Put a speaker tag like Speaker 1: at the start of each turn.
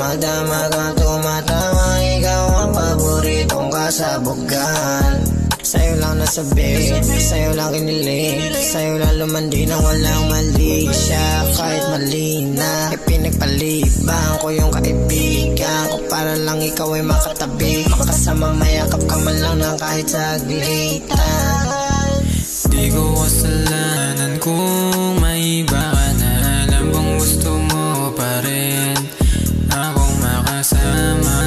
Speaker 1: Dumadama ka, tumatama, ikaw ang paboritong kasabugan. Sa'yo lang nasabi, sa'yo lang kinilig, sa'yo lang lumandi nang walang mali siya. Kahit mali na, ipinagpalibang ko yung kaibigan ko para lang ikaw ay makatabi, makasama, mayakap ka man lang ng kahit saglitan.
Speaker 2: Di ko kasalanan kung may iba ka na, alam bang gusto mo pa rin akong makasama.